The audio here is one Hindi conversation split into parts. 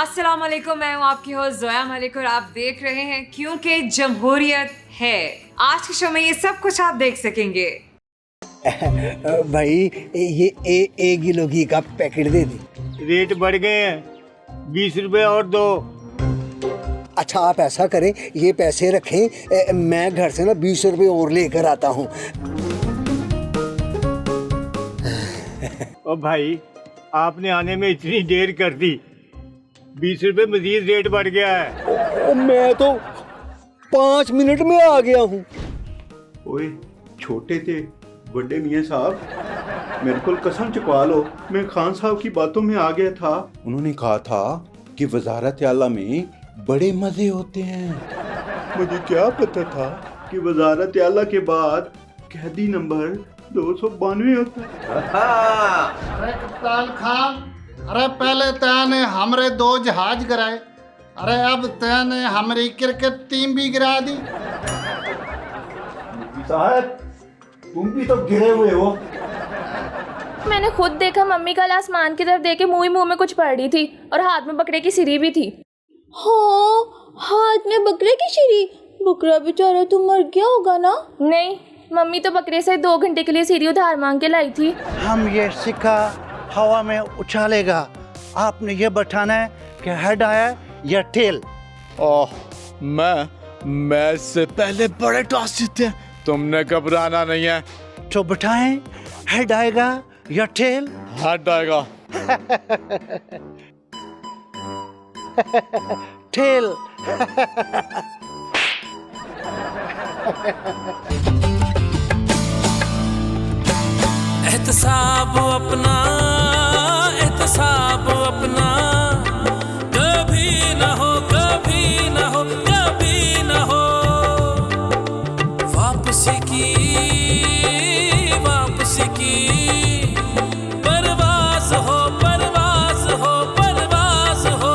अस्सलाम वालेकुम, मैं हूँ आपकी होस्ट जोया मलिक और आप देख रहे हैं क्योंकि जमहूरियत है। आज के शो में ये सब कुछ आप देख सकेंगे। भाई ये एक किलो घी का पैकेट दे दे। रेट बढ़ गए हैं, 20 रुपए और दो। अच्छा आप ऐसा करें, ये पैसे रखें, मैं घर से ना 20 रुपए और लेकर आता हूँ। और भाई आपने आने में इतनी देर कर दी, 20 रुपए मजीद रेट बढ़ गया है। मैं तो 5 मिनट में आ गया हूँ। ओए छोटे थे बड़े मियाँ साहब, मेरे को कसम चुकवा लो, मैं खान साहब की बातों में आ गया था। उन्होंने कहा था कि वजारत आला में बड़े मजे होते हैं। मुझे क्या पता था कि वजारत आला के बाद कैदी नंबर 292 होता है। अरे कप्तान खान, अरे पहले तैने हमरे 2 जहाज गिराए, अरे अब तैने हमारी क्रिकेट टीम भी गिरा दी। साहब तुम भी तो गिरे हुए हो। मैंने खुद देखा, मम्मी कल आसमान की तरफ देख के मुंह में कुछ पड़ रही थी और हाथ में बकरे की सिरी भी थी। हाँ, हाथ में बकरे की सिरी। बकरा बेचारा तो मर गया होगा ना? नहीं, मम्मी तो बकरे से 2 घंटे के लिए सिरी उधार मांग के लाई थी। हम ये सिक्का हवा में उछालेगा, आपने ये बताना है कि हेड आया या टेल। ओह, मैं इससे पहले बड़े टॉस जीते, तुमने घबराना नहीं है। तो बताएं, हेड आएगा या टेल? हेड आएगा। टेल। एहतसाब अपना, एहतसाब अपना, कभी ना हो, कभी ना हो, कभी ना हो। वापसी की परवाज़ हो, परवाज़ हो, परवाज़ हो।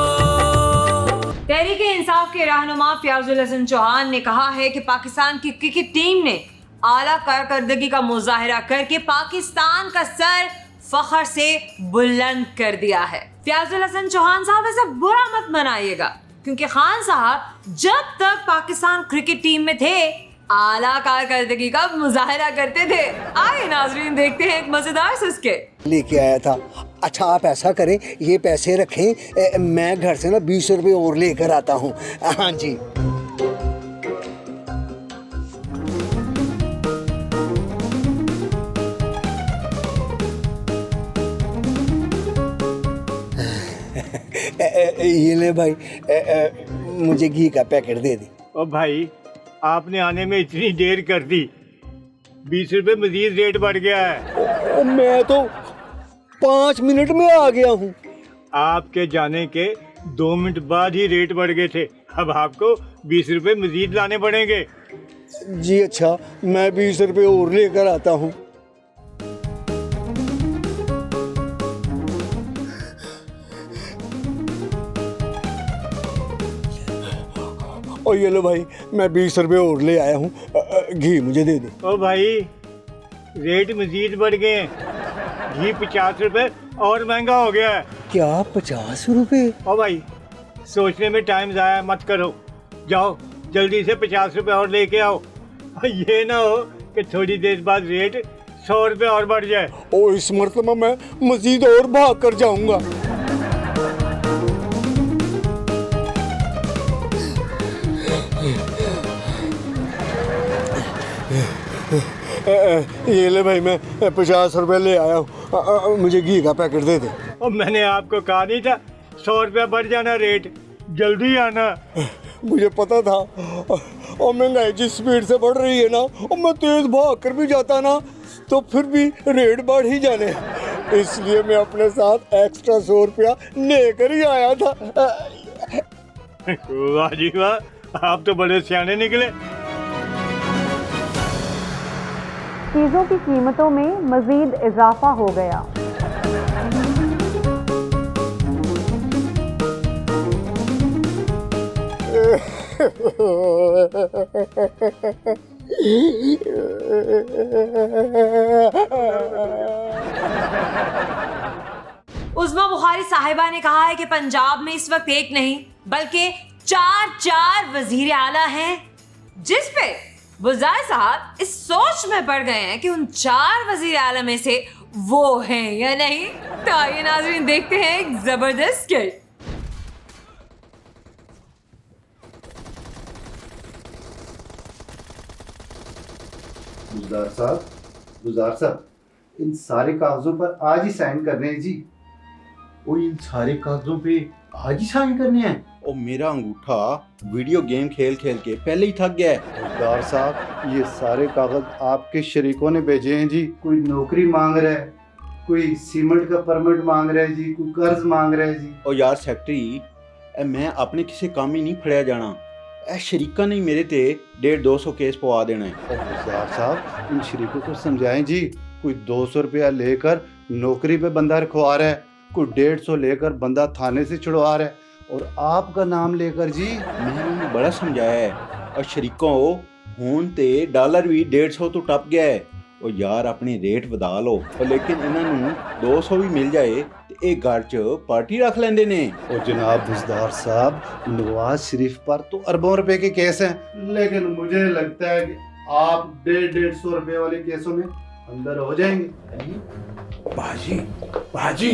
तहरीक-ए-इंसाफ के रहनुमा फयाजुल हसन चौहान ने कहा है कि पाकिस्तान की क्रिकेट टीम ने आला कारकर्दगी का मुजाहिरा करके पाकिस्तान का सर फख्र से बुलंद कर दिया है। फयाजुल हसन चौहान साहब ऐसा बुरा मत मनाइएगा, क्योंकि खान साहब जब तक पाकिस्तान क्रिकेट टीम में थे आला कारकर्दगी का मुजाहिरा करते थे। आइए नाजरीन देखते हैं एक मजेदार सिस्के लेके आया था। अच्छा आप ऐसा करें, ये पैसे रखें, मैं घर से ना 20 रुपए और लेकर आता हूँ। हाँ जी। ये ले भाई, मुझे घी का पैकेट दे दे। और भाई आपने आने में इतनी देर कर दी, 20 रुपए मजीद रेट बढ़ गया है। मैं तो 5 मिनट में आ गया हूँ। आपके जाने के 2 मिनट बाद ही रेट बढ़ गए थे, अब आपको 20 रुपए मजीद लाने पड़ेंगे। जी अच्छा, मैं 20 रुपए और लेकर आता हूँ। और ये लो भाई, मैं 20 रुपए और ले आया हूँ, घी मुझे दे दे। ओ भाई रेट मजीद बढ़ गए हैं, घी 50 रुपए और महंगा हो गया है। क्या 50 रुपए? ओ भाई सोचने में टाइम ज़ाया मत करो, जाओ जल्दी से 50 रुपए और लेके आओ। और ये ना हो कि थोड़ी देर बाद रेट 100 रुपए और बढ़ जाए। और इस मरतबा मैं मजीद और भाग कर जाऊंगा। ये ले भाई, मैं 50 रुपए ले आया हूँ, मुझे घी का पैकेट दे दे। और मैंने आपको कहा नहीं था 100 रुपया बढ़ जाना रेट, जल्दी आना। मुझे पता था, और महंगाई जिस स्पीड से बढ़ रही है ना, और मैं तेज भाग कर भी जाता ना तो फिर भी रेट बढ़ ही जाने, इसलिए मैं अपने साथ एक्स्ट्रा 100 रुपया लेकर ही आया था। वाह जी वाह, आप तो बड़े सियाने निकले। चीज़ों की कीमतों में मज़ीद इजाफा हो गया। उस उज़्मा बुखारी साहिबा ने कहा है कि पंजाब में इस वक्त एक नहीं बल्कि 4 वजीर आला हैं, जिस पे बुज़दार साहब इस सोच में पड़ गए हैं कि उन 4 वजीर आला में से वो हैं या नहीं। तो आइए नाज़रीन देखते हैं एक जबरदस्त स्किट। गुजार साहब इन सारे कागजों पर आज ही साइन करने हैं जी। ओ इन सारे कागजों पे आज ही साइन करने हैं? ओ मेरा अंगूठा वीडियो गेम खेल खेल के पहले ही थक गया है। गुजार साहब ये सारे कागज आपके शरीकों ने भेजे हैं जी। कोई नौकरी मांग रहा है, कोई सीमेंट का परमिट मांग रहा है जी, कोई कर्ज मांग रहा है जी। ओ यार सेक्रेटरी मैं अपने किसी काम ही नहीं फड़िया जाना। शरीका ने मेरे ते 150-200 केस पवा देना है। गुजार साहब इन शरीकों को समझाएं जी। कोई 200 रुपया लेकर नौकरी पे बंदा रखवा रहा है, कोई 150 लेकर बंदा थाने से छुड़वा रहा है, और आपका नाम लेकर जी। मैंने उन्हें बड़ा समझाया है और शरीकों होन ते डॉलर भी 150 तो टप गया है। और यार अपने रेट वधा लो, लेकिन इन्होंने 200 भी मिल जाए तो एक घर च पार्टी रख लेंदे ने। और जनाब बुज़दार साहब नवाज शरीफ पर तो अरबों रुपए के केस हैं, लेकिन मुझे लगता है कि आप 150 रुपए वाले केसों में अंदर हो जाएंगे। बाजी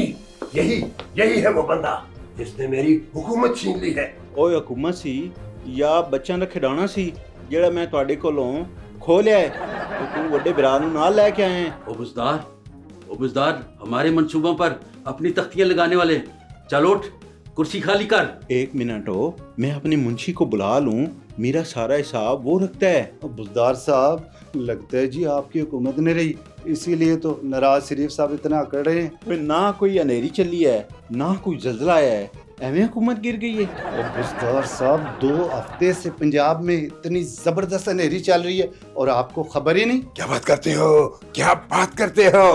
यही है वो बंदा जिसने मेरी हुकूमत छीन ली है। ओए हुकूमत सी या बच्चों का खिडौना सी जेड़ा मैं तुहाडे कोलों खो लिया है, तो तू वड्डे बिरा नूं नाल लेके आए हैं। ओ बुज़दार हमारे मंसूबों पर अपनी तख्तियां लगाने वाले, चल उठ कुर्सी खाली कर। 1 मिनट हो, मैं अपने मुंशी को बुला लूं, मेरा सारा हिसाब वो रखता है। बुज़दार साहब लगता है जी आपकी हुकूमत नहीं रही, इसीलिए तो नवाज शरीफ साहब इतना अकड़ रहे हैं। ना कोई अंधेरी चली है, ना कोई जल्जला आया है, एवं हुकूमत गिर गई है। और बुज़दार साहब 2 हफ्ते से पंजाब में इतनी जबरदस्त अंधेरी चल रही है और आपको खबर ही नहीं। क्या बात करते हो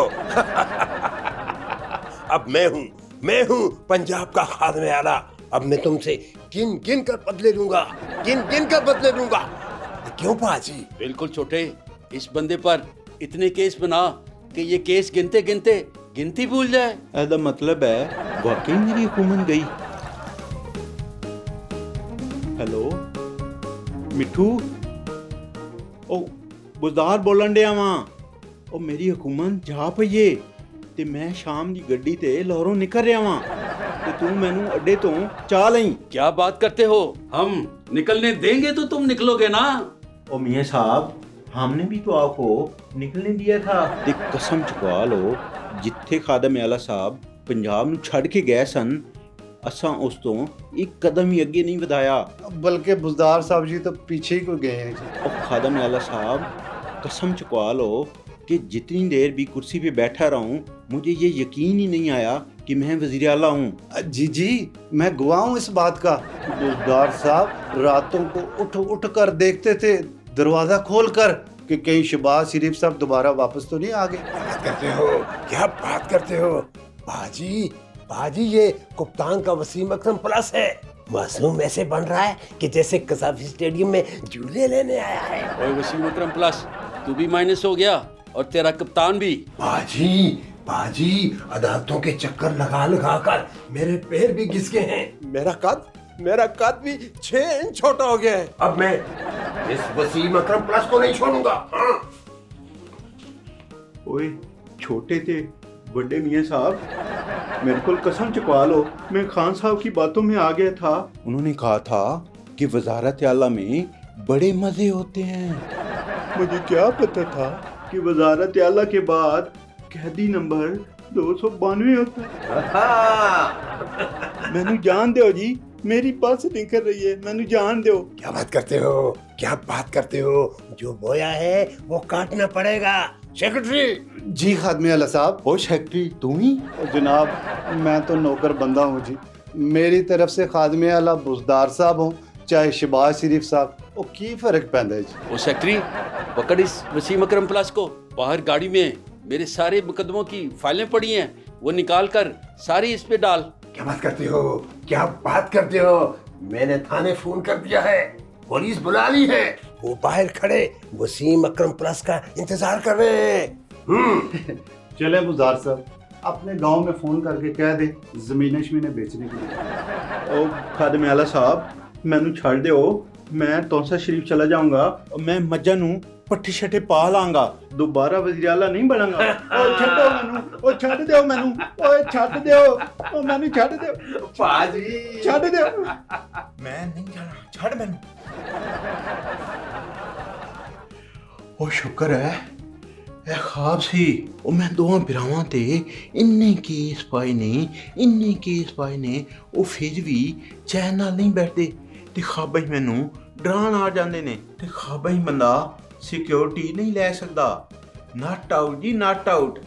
अब मैं हूँ पंजाब का खादमे आला। अब मैं तुमसे गिन कर बदले लूंगा। क्यों पाजी? बिल्कुल छोटे, इस बंदे पर इतने केस बना कि ये केस गिनते गिनते गिनती भूल जाए। ऐसा मतलब है वाकई मेरी हुकूमत गई। हेलो मिठू, ओ बुज़दार बोलन डया वां। ओ मेरी हुकूमत जा पईए ते मैं शाम दी गड्डी ते लाहौरों निकल रहा वां ते तू मैनू अड्डे तो चा लई। क्या बात करते हो? हम निकलने देंगे तो तुम निकलोगे ना। ओ मियां साहब हमने भी तो आपको निकलने दिया था। ते कसम चुका लो जिथे खादम आला साहब पंजाब नू छड़ के गए सन, असां उस तो एक कदम ही अगे नहीं वधाया, बल्कि बुज़दार साहब जी तो पीछे ही को गए हैं जी। और खादम आला साहब कसम चुका लो कि जितनी देर भी कुर्सी पे बैठा रहूं मुझे ये यकीन ही नहीं आया कि मैं वज़ीर आला हूँ। जी मैं गवाह हूँ इस बात का। बुज़दार साहब रातों को उठ कर देखते थे दरवाजा खोल कर कि कहीं शहबाज शरीफ साहब दोबारा वापस तो नहीं आ गए। क्या बात करते हो बाजी ये कप्तान का वसीम अकरम प्लस है। मासूम ऐसे बन रहा है कि जैसे कसाफी स्टेडियम में झूले लेने आया है। ओए वसीम अकरम प्लस, तू भी माइनस हो गया और तेरा कप्तान भी। बाजी अदालतों के चक्कर लगा कर मेरे पैर भी घिस गए हैं। मेरा कद भी 6 इंच छोटा हो गया है। अब मैं इस वसीम अकरम प्लस को नहीं छोड़ूंगा। ओए छोटे थे बड़े मियां साहब, मेरे को कसम चुका लो, मैं खान साहब की बातों में आ गया था। उन्होंने कहा था कि वजारत आला में बड़े मजे होते हैं। मुझे क्या पता था कि वजारत आला के बाद कैदी नंबर 292 होता है। मैंने जान दो जी, मेरी बस निकल रही है, मैंने जान दो। क्या बात करते हो? जो बोया है वो काटना पड़ेगा। सेक्रेटरी जी खादमे आला साहब। ओ सेक्रेटरी तुम ही? जनाब मैं तो नौकर बंदा हूँ जी, मेरी तरफ से खादमे आला बुज़दार साहब हो चाहे शहबाज शरीफ साहब, वो की फर्क पैंदा है जी। ओ सेक्रेटरी पकड़ इस वसीम अकरम प्लस को। बाहर गाड़ी में मेरे सारे मुकदमों की फाइलें पड़ी हैं, वो निकाल कर सारी इस पे डाल। क्या बात करते हो? मैंने थाने फोन कर दिया है, पुलिस बुला ली है, वो बाहर खड़े वसीम अकरम प्लस का इंतजार कर रहे हैं। चले बुज़दार साहब अपने गांव में फ़ोन करके कह दे ज़मीनें शमीनें बेचने के लिए। ओ खादम आला साहब मैनू छड़ दिओ, मैं तौसा शरीफ चला जाऊंगा, मैं मज्जा नू पट्टी शट्टे पा लांगा, दोबारा वज़ीर आला नहीं बनांगा। ओ छड्डो मैनू, ओ छड़ दिओ मैनू, ओए छड़ दिओ, ओ मैनू छड़ दिओ पाजी, छड़ दिओ, मैं नहीं जाना, छड़ मैनू। ओ शुक्र है ए ख्वाब सी, ओ मैं दोवां भरावां ते इन्ने केस पाए ने ओ फिर भी चैन नाल नहीं बैठदे ते ख्वाबां च मैनू डरान आ जांदे ने ते ख्वाबां च बंदा सिक्योरिटी नहीं ले सकदा। नॉट आउट जी, नॉट आउट।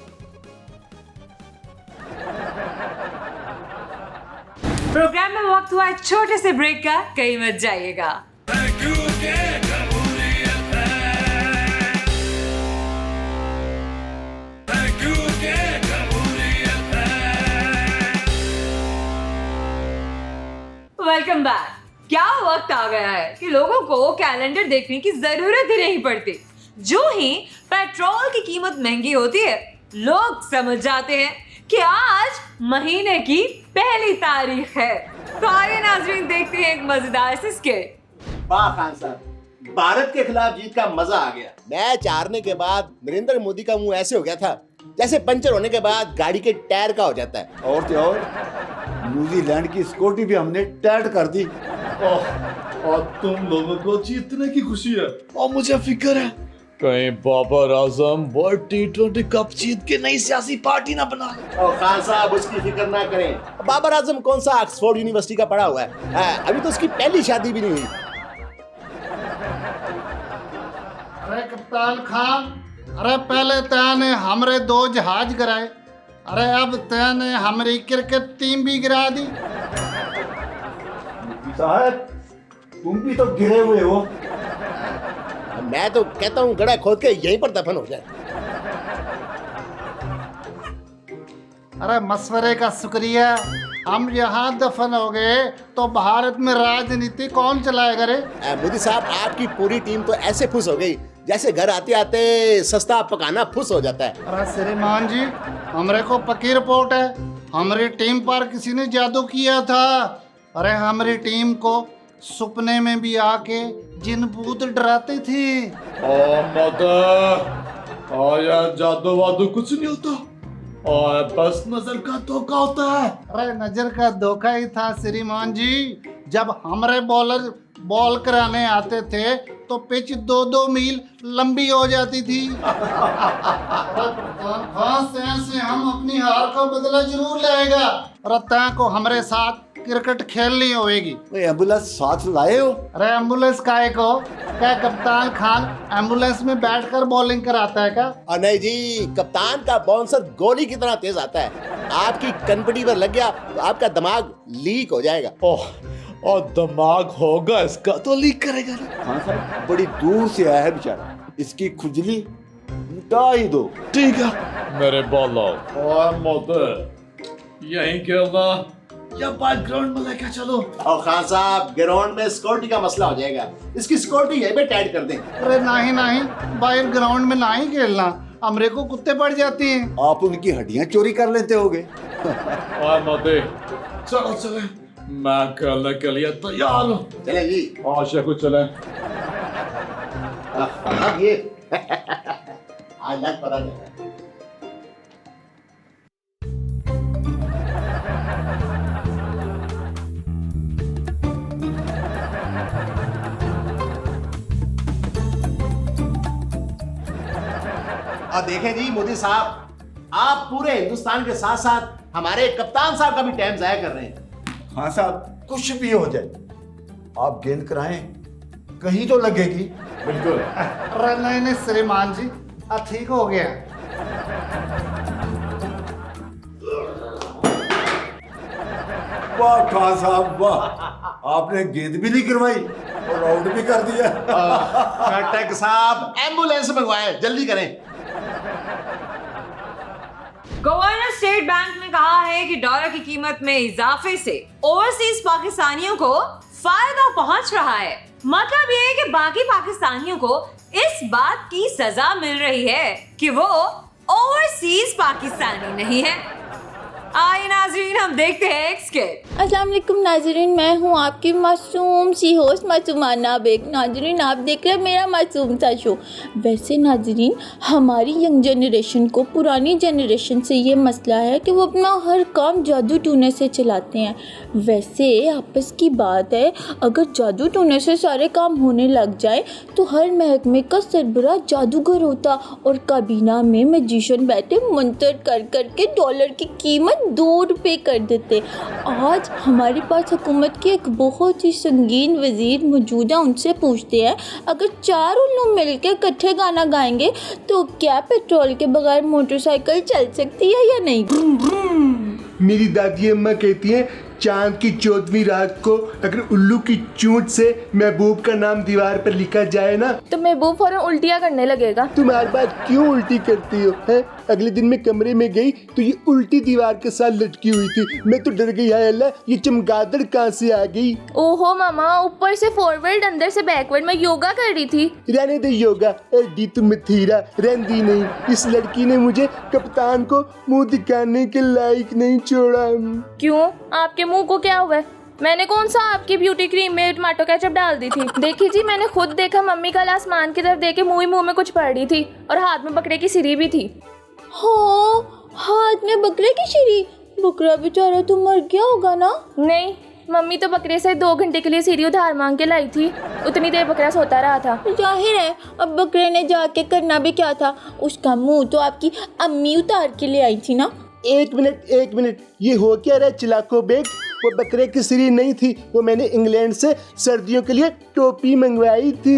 प्रोग्राम में वक्त हुआ एक छोटे से ब्रेक का, कहीं मत जाइएगा। Welcome back. क्या वक्त आ गया है कि लोगों को कैलेंडर देखने की जरूरत ही नहीं पड़ती। जो ही पेट्रोल की कीमत महंगी होती है, लोग समझ जाते हैं कि आज महीने की पहली तारीख है। तो आइए नाज़रीन देखते हैं एक मजेदार सी स्किट। वाह खान साहब, भारत के खिलाफ जीत का मजा आ गया। मैच हारने के बाद नरेंद्र मोदी का मुंह ऐसे हो गया था जैसे पंचर होने के बाद गाड़ी के टायर का हो जाता है। और तो और न्यूजीलैंड की सिक्योरिटी भी हमने टाइट कर दी। और तुम लोगों को जीतने की खुशी है और मुझे फिक्र है कहीं Babar Azam world T20 cup जीत के नई सियासी पार्टी ना बना ले। और खान साहब उसकी फिक्र ना करें। बाबर आजम कौन सा ऑक्सफोर्ड यूनिवर्सिटी का पढ़ा हुआ है? अभी तो उसकी पहली शादी भी नहीं हुई। अरे कप्तान खान, अरे पहले तैने हमरे 2 जहाज गिराए, अरे अब तैने हमारी क्रिकेट टीम भी गिरा दी। साहब तुम भी तो गिरे हुए हो। मैं तो कहता हूँ गड्ढा खोद के यहीं पर दफन हो जाए। अरे मशवरे का शुक्रिया, हम यहाँ दफन हो गए तो भारत में राजनीति कौन चलाएगा रे? मोदी साहब आपकी पूरी टीम तो ऐसे खुश हो गई जैसे घर आते आते सस्ता पकाना फुस हो जाता है। अरे श्रीमान जी, हमरे को पक्की रिपोर्ट है, हमारी टीम पर किसी ने जादू किया था। अरे हमारी टीम को सपने में भी आके जिन भूत डराते थे। यार जादू वादू कुछ नहीं होता और बस नजर का धोखा होता है। अरे नजर का धोखा ही था श्रीमान जी। जब हमारे बॉलर बॉल कराने आते थे तो पिच 2-2 मील लंबी हो जाती थी। से हम अपनी हार का बदला जरूर लेगा और तय को हमारे साथ क्रिकेट खेलनी होगी। एम्बुलेंस साथ लाए हो? अरे एम्बुलेंस काहे को? क्या कप्तान खान एम्बुलेंस में बैठकर बॉलिंग कराता है क्या? नहीं जी, कप्तान का बाउंसर गोली की तरह तेज आता है। आपकी कनपटी पर लग गया तो आपका दिमाग लीक हो जाएगा। और दिमाग होगा इसका तो लीक करेगा। हाँ सर, बड़ी दूर से आया है बेचारा, इसकी खुजली मिटा ही दो। ठीक है मेरे बॉलर और मोदी यहीं खेलना या बाहर ग्राउंड में लेके चलो। और खान साहब ग्राउंड में सिक्योरिटी का मसला हो जाएगा, इसकी सिक्योरिटी यहीं पे टाइट कर दें। अरे नहीं, बाहर ग्राउंड में नहीं खेलना, हमरे को कुत्ते पड़ जाते हैं। आप उनकी हड्डियां चोरी कर लेते होगे। और मोदी चलो चले, मैं खेलने के लिए तैयार हूँ। चले जी, आशा को चले। ये आज लग पता चला। और देखें जी मोदी साहब, आप पूरे हिंदुस्तान के साथ साथ हमारे कप्तान साहब का भी टाइम जाया कर रहे हैं। हाँ साहब, कुछ भी हो जाए आप गेंद कराएं, कहीं तो लगेगी। बिल्कुल। अरे नहीं श्रीमान जी, ठीक हो गया। वाह खान साहब वाह, आपने गेंद भी नहीं करवाई और आउट भी कर दिया। कटक साहब एम्बुलेंस मंगवाएं, जल्दी करें। गवर्नर स्टेट बैंक ने कहा है कि डॉलर की कीमत में इजाफे से ओवरसीज पाकिस्तानियों को फायदा पहुंच रहा है। मतलब ये है कि बाकी पाकिस्तानियों को इस बात की सजा मिल रही है कि वो ओवरसीज पाकिस्तानी नहीं है। आइए नाजरीन, हम देखते हैं एक स्किट। अस्सलाम वालेकुम नाजरीन, मैं हूँ आपकी मासूम सी होस्ट मासूमाना बेग। नाजरीन आप देख रहे हैं मेरा मासूम सा शो। वैसे नाजरीन हमारी यंग जनरेशन को पुरानी जनरेशन से ये मसला है कि वो अपना हर काम जादू टूने से चलाते हैं। वैसे आपस की बात है, अगर जादू टूने से सारे काम होने लग जाए तो हर महकमे का सरबराह जादूगर होता और काबीना में मैजिशियन बैठे मंतर कर करके डॉलर की कीमत 2 रुपये कर देते। आज हमारे पास हुकूमत के एक बहुत ही संगीन वजीर मौजूद है, उनसे पूछते हैं अगर 4 उल्लू मिलकर इकट्ठे गाना गाएंगे तो क्या पेट्रोल के बगैर मोटरसाइकिल चल सकती है या नहीं? मेरी दादी अम्मा कहती हैं चांद की 14वीं रात को अगर उल्लू की चोंच से महबूब का नाम दीवार पर लिखा जाए ना तो महबूब फौरन उल्टियाँ करने लगेगा। तुम हर बात क्यों उल्टी करती हो हैं? अगले दिन मैं कमरे में गई तो ये उल्टी दीवार के साथ लटकी हुई थी। मैं तो डर गई, हाय अल्लाह ये चमगादड़ कहाँ से आ गई। ओहो मामा, ऊपर से फॉरवर्ड अंदर से बैकवर्ड। मैं योगा कर रही थी। रहने दे योगा, एडी तुम मथीरा रहंदी नहीं। इस लड़की ने मुझे कप्तान को मुंह दिखाने के लायक नहीं छोड़ा। क्यों, आपके मुंह को क्या हुआ है? मैंने कौन सा आपकी ब्यूटी क्रीम में टमाटो केचप डाल दी थी? देखी जी, मैंने खुद देखा। मम्मी कल आसमान की तरफ देख के मुंह में कुछ पड़ रही थी और हाथ में बकरे की सिरी भी थी। हाँ, हाथ में बकरे की सिरी? बकरा बेचारा तो मर गया होगा ना? नहीं, मम्मी तो बकरे से 2 घंटे के लिए सिरी उधार मांग के लाई थी। उतनी देर बकरा सोता रहा था। जाहिर है, अब बकरे ने जाके करना भी क्या था? उसका मुंह तो आपकी अम्मी उतार के ले आई थी ना। एक मिनट, ये हो क्या रहा है चिलाको बेग? वो बकरे की सिरी नहीं थी, वो मैंने इंग्लैंड से सर्दियों के लिए टोपी मंगवाई थी।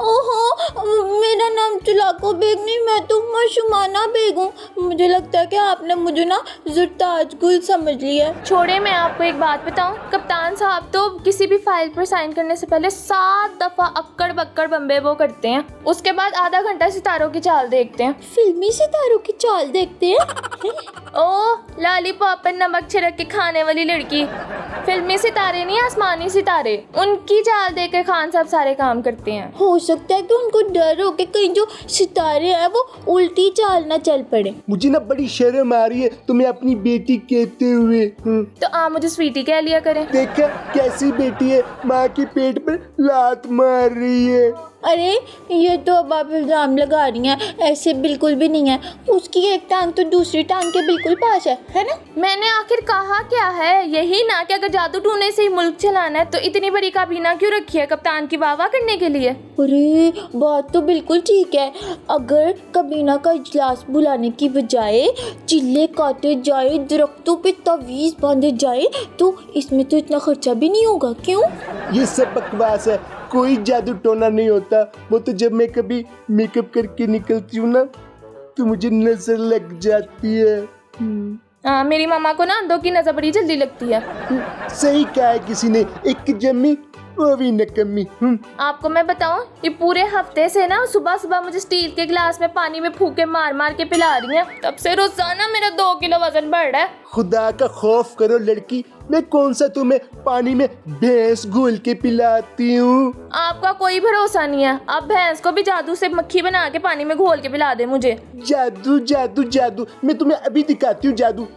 ओहो, मेरा नाम चिलाको बेग नहीं, मैं तो मासूमाना बेग हूँ। मुझे लगता है कि आपने मुझे ना ज़ुर्ताज गुल समझ लिया। छोड़े, मैं आपको एक बात बताऊं, कप्तान साहब तो किसी भी फाइल पर साइन करने से पहले 7 दफा अक्कड़ बक्कड़ बम्बे वो करते हैं। उसके बाद आधा घंटा सितारों की चाल देखते हैं। फिल्मी सितारों की चाल देखते हैं? ओ लॉलीपॉप पर नमक छिड़क के खाने वाली लड़की। फिल्मी सितारे नहीं, आसमानी सितारे, उनकी चाल देखकर खान साहब सारे काम करते हैं। हो सकता है कि उनको डर हो कि कहीं जो सितारे हैं वो उल्टी चाल ना चल पड़े। मुझे ना बड़ी शर्म आ रही है तुम्हें अपनी बेटी कहते हुए। तो आप मुझे स्वीटी कह लिया करें। देखा कैसी बेटी है, माँ के पेट पर लात मार रही है। अरे ये तो अब आप इल्ज़ाम लगा रही हैं, ऐसे बिल्कुल भी नहीं है। उसकी एक टांग तो दूसरी टांग के बिल्कुल पास है ना? मैंने आखिर कहा क्या है? यही ना कि अगर जादू टूने से ही मुल्क चलाना है तो इतनी बड़ी काबीना क्यों रखी है? कप्तान की वाह करने के लिए? अरे बात तो बिल्कुल ठीक है। अगर काबीना का इजलास बुलाने की बजाय चिल्ले काटे जाए, दरख्तों पे तवीज़ बांधे जाए तो इसमें तो इतना खर्चा भी नहीं होगा। क्यों? ये सब बकवास है, कोई जादू टोना नहीं होता। वो तो जब मैं कभी मेकअप करके निकलती हूँ ना तो मुझे नजर लग जाती है। मेरी मामा को ना अंधों की नजर बड़ी जल्दी लगती है। सही कहा है किसी ने, एक जम्मी वो भी नकम्मी। आपको मैं बताऊं, ये पूरे हफ्ते से ना सुबह सुबह मुझे स्टील के गिलास में पानी में फूके मार मार के पिला रही हैं। तब से रोजाना मेरा 2 किलो वजन बढ़ रहा है। खुदा का खौफ करो लड़की, मैं कौन सा तुम्हें पानी में भैंस घोल के पिलाती हूँ? आपका कोई भरोसा नहीं है। आप भैंस को भी जादू से मक्खी बना के पानी में घोल के पिला दे मुझे। जादू जादू जादू, मैं तुम्हें अभी दिखाती हूँ जादू।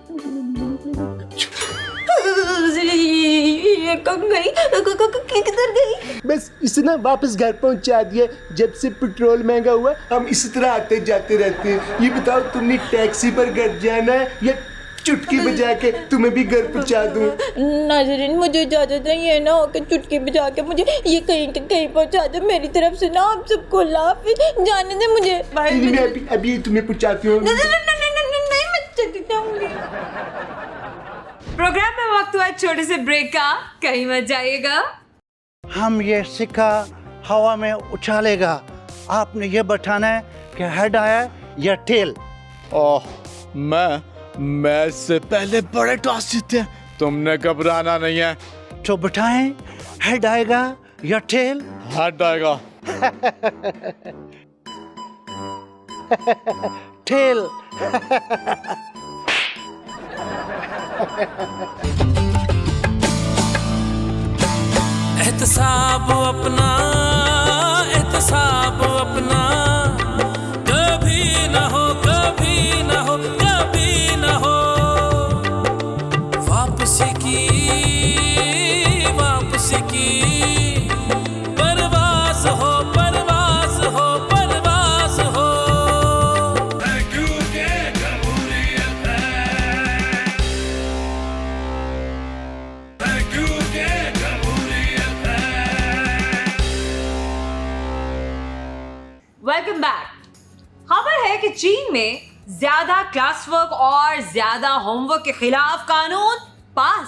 ये कब गई? किधर गई? बस इसे ना वापस घर पहुंचा दिया। जब से पेट्रोल महंगा हुआ हम इसी तरह आते जाते रहते हैं। ये बताओ तुमने टैक्सी पर घर जाना है या चुटकी बजा के तुम्हें भी घर पहुंचा दूं? नाज़रीन मुझे इजाज़त है, ये ना हो कि चुटकी बजा के मुझे ये कहीं पहुंचा दो। मेरी तरफ से ना आप सबको लाफिज, जाने दे मुझे। मैं अभी तुम्हें पहुंचाती हूँ। नहीं मैं चली जाऊंगी। प्रोग्राम में वक्त हुआ छोटे से ब्रेक का, कहीं मत जाइएगा। हम ये सिक्का हवा में उछालेगा। आपने ये बताना है कि हेड आया या टेल। ओह, मैं इससे पहले बड़े टॉस जीते, तुमने घबराना नहीं है। तो बताएं, हेड आएगा या टेल? हेड आएगा। टेल। एहतसाब अपना, एहतसाब अपना, कभी ना हो, कभी ना हो, कभी ना हो। चीन में ज्यादा क्लास वर्क और ज्यादा होमवर्क के खिलाफ कानून पास।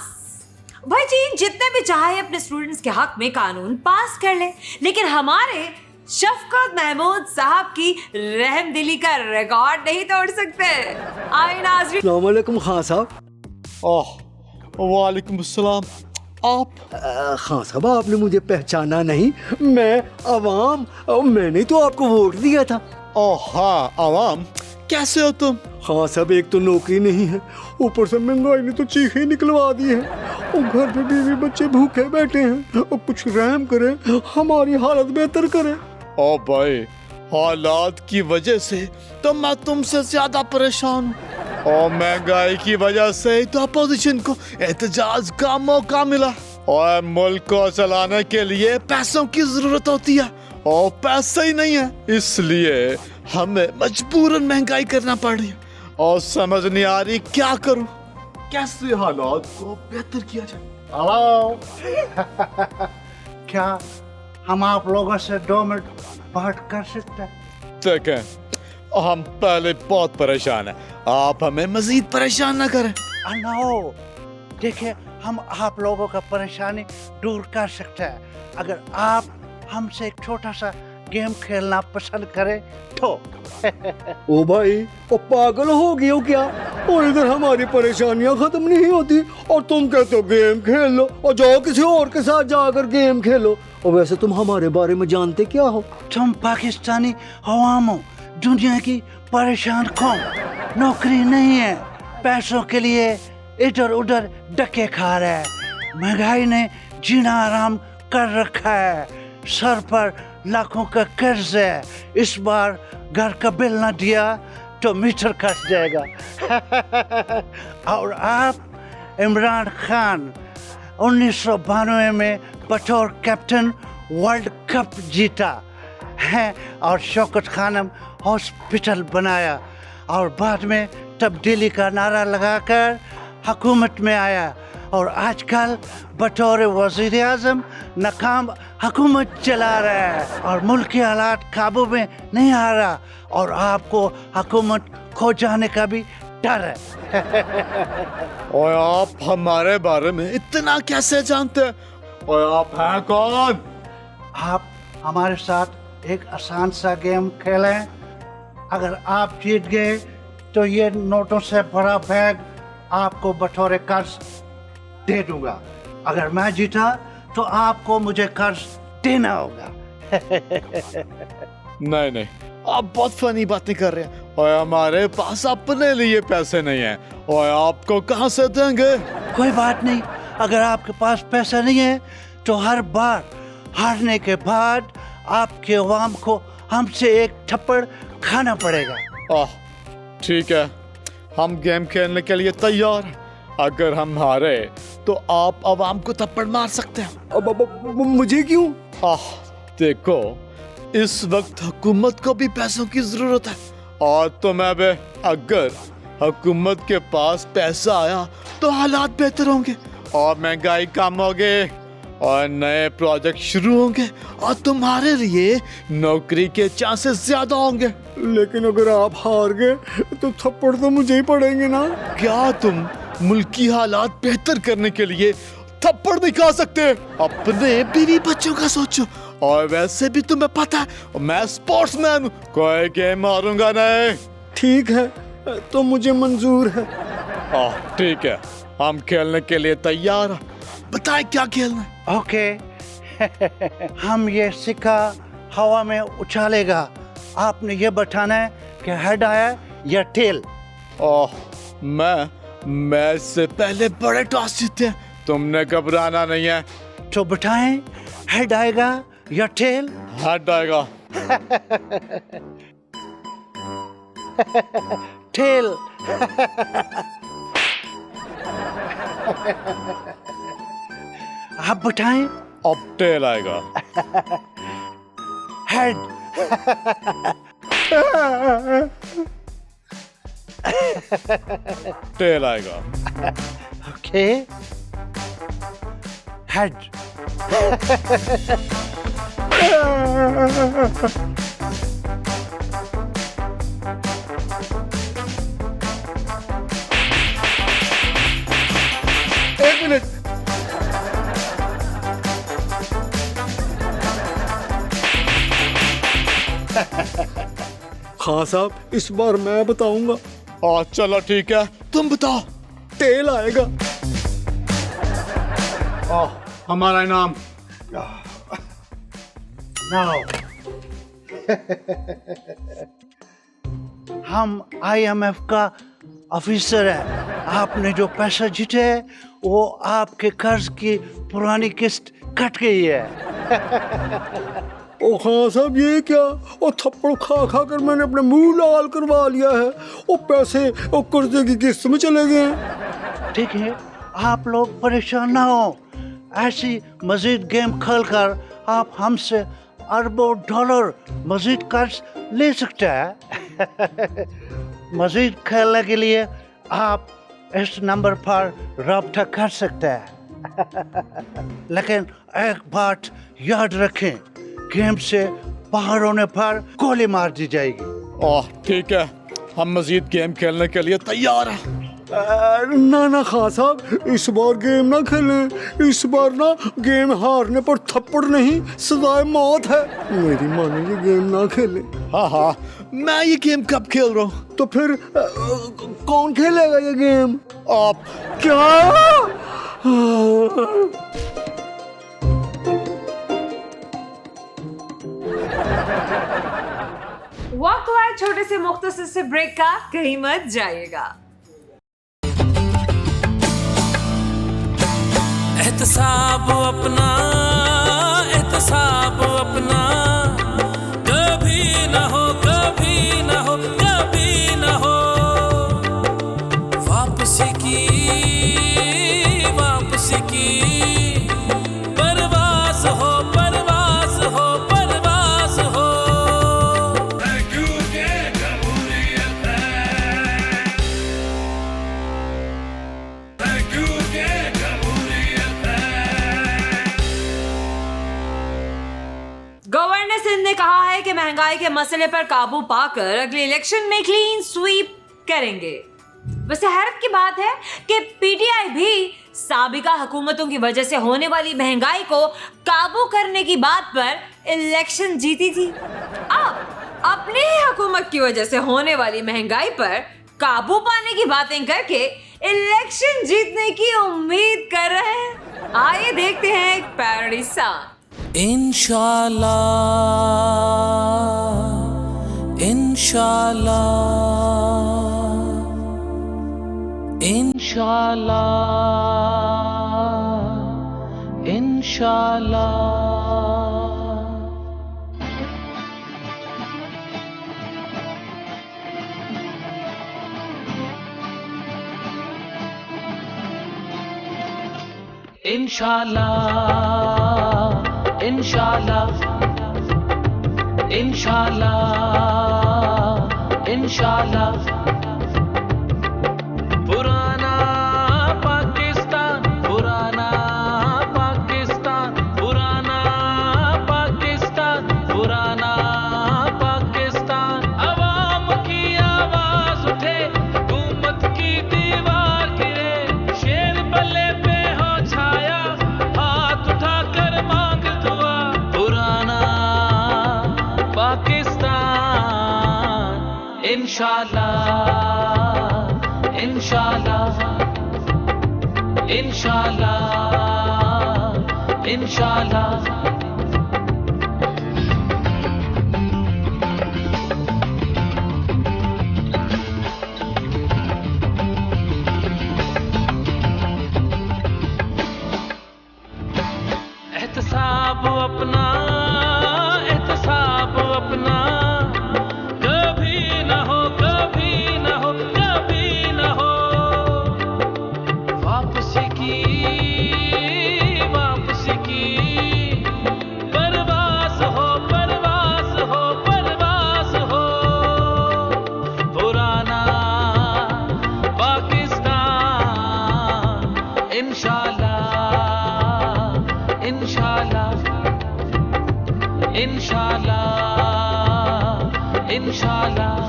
भाई चीन जितने भी चाहे अपने स्टूडेंट्स के हक में कानून पास कर ले, लेकिन हमारे शफकत महमूद साहब की रहमदिली का रिकॉर्ड नहीं तोड़ सकते। आए नाज़रीन। अस्सलाम वालेकुम खान साहब। वालेकुम अस्सलाम। आप खान साहब आपने मुझे पहचाना नहीं? मैं अवाम, मैंने तो आपको वोट दिया था। हाँ अवाम, कैसे हो तुम? हाँ साहब, एक तो नौकरी नहीं है, ऊपर से महंगाई ने तो चीखें निकलवा दी है और घर पे बीवी बच्चे भूखे बैठे हैं। और कुछ रहम करे, हमारी हालत बेहतर करे। ओ भाई, हालात की वजह से तो मैं तुमसे ज्यादा परेशान हूँ और महंगाई की वजह से तो अपोजिशन को एहतजाज का मौका मिला। और मुल्क को चलाने के लिए पैसों की जरूरत होती है और पैसे ही नहीं है, इसलिए हमें मजबूरन महंगाई करना पड़ रही है और समझ नहीं आ रही क्या करूं, कैसे हालात को बेहतर किया जाए। हेलो क्या हम आप लोगों से 2 मिनट बात कर सकते हैं? देखें, हम पहले बहुत परेशान हैं, आप हमें मजीद परेशान ना करें। नो, देखिए हम आप लोगों का परेशानी दूर कर सकते हैं अगर आप हमसे एक छोटा सा गेम खेलना पसंद करें तो। ओ भाई, वो पागल हो गए हो क्या? और इधर हमारी परेशानियां खत्म नहीं होती और तुम कहते हो गेम खेल लो और जाओ किसी और के साथ जाकर गेम खेलो। और वैसे तुम हमारे बारे में जानते क्या हो? तुम पाकिस्तानी अवाम हो, दुनिया की परेशान कौम, नौकरी नहीं है, पैसों के लिए इधर उधर धक्के खा रहे हैं, महंगाई ने जीना आराम कर रखा है, सर पर लाखों का कर्ज है, इस बार घर का बिल ना दिया तो मीटर कट जाएगा। और आप इमरान खान 1992 में बतौर कैप्टन वर्ल्ड कप जीता है और शौकत खानम हॉस्पिटल बनाया और बाद में तब्दीली का नारा लगाकर हुकूमत में आया और आजकल बतौर वज़ीर आज़म नाकाम हुकूमत चला रहा है और मुल्क के हालात काबू में नहीं आ रहा और आपको हुकूमत खो जाने का भी डर है। और आप हमारे बारे में इतना कैसे जानते हैं? और आप हैं कौन? आप हमारे साथ एक आसान सा गेम खेलें, अगर आप जीत गए तो ये नोटों से भरा बैग आपको बतौर कर्ज दे दूंगा, अगर मैं जीता तो आपको मुझे कर्ज देना होगा। नहीं नहीं, आप बहुत फनी बातें कर रहे हैं और हमारे पास अपने लिए पैसे नहीं है और आपको कहां से देंगे? कोई बात नहीं, अगर आपके पास पैसा नहीं है तो हर बार हारने के बाद आपके अवाम को हमसे एक थप्पड़ खाना पड़ेगा। ठीक है, हम गेम खेलने के लिए तैयार हैं। अगर हम हारे तो आप अवाम को थप्पड़ मार सकते हैं। अब मुझे क्यों? देखो, इस वक्त हुकूमत को भी पैसों की जरूरत है और तुम्हें भी। अगर हुकूमत के पास पैसा आया तो हालात बेहतर होंगे और महंगाई कम होगी और नए प्रोजेक्ट शुरू होंगे और तुम्हारे लिए नौकरी के चांसेस ज्यादा होंगे। लेकिन अगर आप हार गए तो थप्पड़ तो मुझे ही पड़ेंगे ना? क्या तुम मुल्क की हालात बेहतर करने के लिए थप्पड़ नहीं खा सकते? अपने बीवी बच्चों का सोचो। और वैसे भी तुम्हें पता है मैं स्पोर्ट्समैन हूँ, कोई गेम हारूंगा नहीं। ठीक है, तो मुझे मंजूर है। ठीक है, हम खेलने के लिए तैयार हैं। बताएं क्या खेलना है? ओके। हम ये सिक्का हवा में उछालेगा, आपने ये बताना है कि हेड आया या टेल। मैं इससे पहले बड़े टॉस जीते हैं, तुमने घबराना नहीं है। तो बताएं, हेड आएगा या टेल? हेड आएगा। टेल। आप बताएं। अब टेल आएगा। हेड। टेल आएगा। Okay, head. खान साहब इस बार मैं बताऊंगा। हाँ चलो ठीक है, तुम बताओ। तेल आएगा। हमारा इनाम। हम IMF का ऑफिसर है। आपने जो पैसा जीते है वो आपके कर्ज की पुरानी किस्त कट गई है। ओ खान साहब ये क्या? ओ थप्पड़ खा खा कर मैंने अपने मुंह लाल करवा लिया है। ओ पैसे ओ कर्जे की किस्त में चले गए हैं। ठीक है, आप लोग परेशान ना हो। ऐसी मजीद गेम खेलकर आप हमसे अरबों डॉलर मजीद कर्ज ले सकते हैं। मजीद खेलने के लिए आप इस नंबर पर रब्ता कर सकते हैं। लेकिन एक बात याद रखें, गेम से बाहर होने पर गोली मार दी जाएगी। ठीक है, हम मजीद गेम खेलने के लिए तैयार हैं। ना ना खान साहब इस बार गेम ना खेलें। इस बार ना गेम हारने पर थप्पड़ नहीं सजाए मौत है। मेरी माने ये गेम ना खेले। हाँ हाँ, मैं ये गेम कब खेल रहा हूँ? तो फिर कौन खेलेगा ये गेम? आप। क्या? वक्त हुआ है छोटे से मुख्तसर से ब्रेक का, कहीं मत जाइएगा। एहतसाब अपना, एहतसाब अपना, कभी ना हो, कभी ना हो, कभी ना हो। वापसी की, वापसी की परवाज़ हो, परवाज़ हो, परवाज़ हो। गवर्नर सिंध ने कहा है कि महंगाई के मसले पर काबू पाकर अगले इलेक्शन में क्लीन स्वीप करेंगे। वैसे हैरत की बात है कि पीटीआई भी साबिका हुकूमतों की वजह से होने वाली महंगाई को काबू करने की बात पर इलेक्शन जीती थी। अब अपनी ही हुकूमत की वजह से होने वाली महंगाई पर काबू पाने की बातें करके इलेक्शन जीतने की उम्मीद कर रहे हैं। आइए देखते हैं एक पैरोडी सॉन्ग। इंशाल्लाह, इंशाल्लाह, इंशाल्लाह, इंशाल्लाह। इंशाल्लाह, इंशाल्लाह, इंशाल्लाह, इंशाल्लाह। पुराना पाकिस्तान, पुराना पाकिस्तान, पुराना पाकिस्तान, पुराना पाकिस्तान। अवाम की आवाज उठे, हुकूमत की दीवार गिरे, शेर बल्ले पे हो छाया, हाथ उठाकर मांग दुआ। पुराना पाकिस्तान, इंशाल्लाह, इंशाल्लाह, इंशाल्लाह, इंशाल्लाह। एहतसाब अपना, एहतसाब अपना, कभी ना हो, कभी ना हो, कभी ना हो। वापसी की, वापसी की परवाज़ हो, परवाज़ हो, परवाज़ हो। पुराना पाकिस्तान, इंशाल्लाह, इंशाल्लाह, इंशाल्लाह, इंशाल्लाह।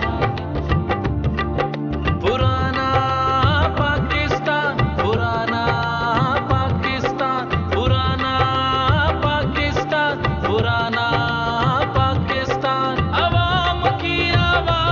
पुराना पाकिस्तान, पुराना पाकिस्तान, पुराना पाकिस्तान, पुराना पाकिस्तान। अवाम की आवाज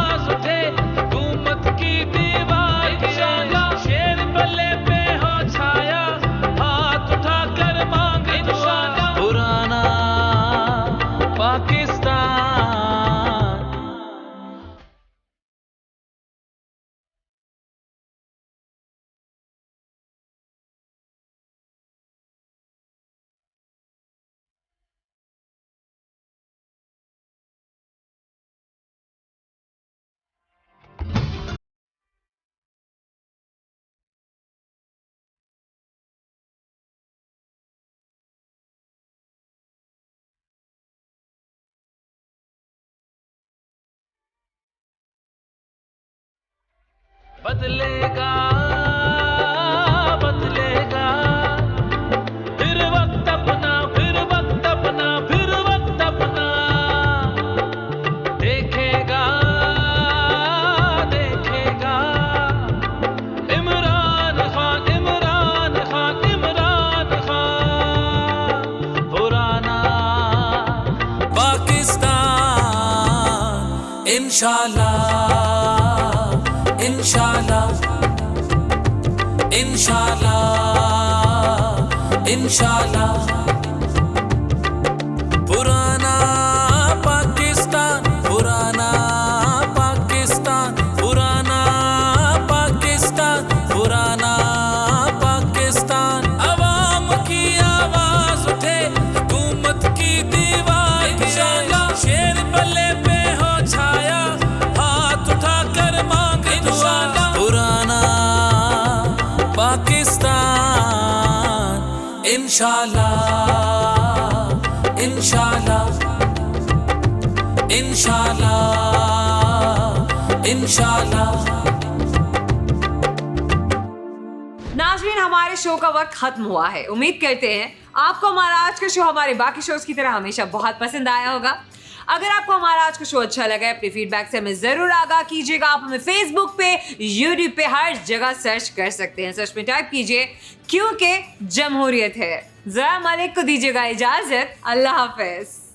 बदलेगा बदलेगा फिर वक्त अपना फिर वक्त अपना फिर वक्त अपना देखेगा देखेगा इमरान खान इमरान खान इमरान खान पुराना पाकिस्तान इंशाल्लाह इंशाल्लाह इंशाल्लाह इंशाल्लाह पुराना पाकिस्तान पुराना पाकिस्तान पुराना पाकिस्तान पुराना पाकिस्तान अवाम की आवाज उठे हुकूमत की दीवार इंशाल्लाह शेर बल्ले पे हो छाया हाथ उठाकर मांग इंशाल्लाह पुराना पाकिस्तान इंशाल्लाह इंशाल्लाह इंशाल्लाह इंशाल्लाह। नाज़रीन, हमारे शो का वक्त खत्म हुआ है। उम्मीद करते हैं आपको हमारा आज का शो हमारे बाकी शोज की तरह हमेशा बहुत पसंद आया होगा। अगर आपको हमारा आज का शो अच्छा लगा है, अपने फीडबैक से हमें जरूर आगाह कीजिएगा। आप हमें फेसबुक पे, यूट्यूब पे, हर जगह सर्च कर सकते हैं। सर्च में टाइप कीजिए क्योंकि जमहूरियत है। ज़रा मलिक को दीजिएगा इजाजत। अल्लाह हाफिज।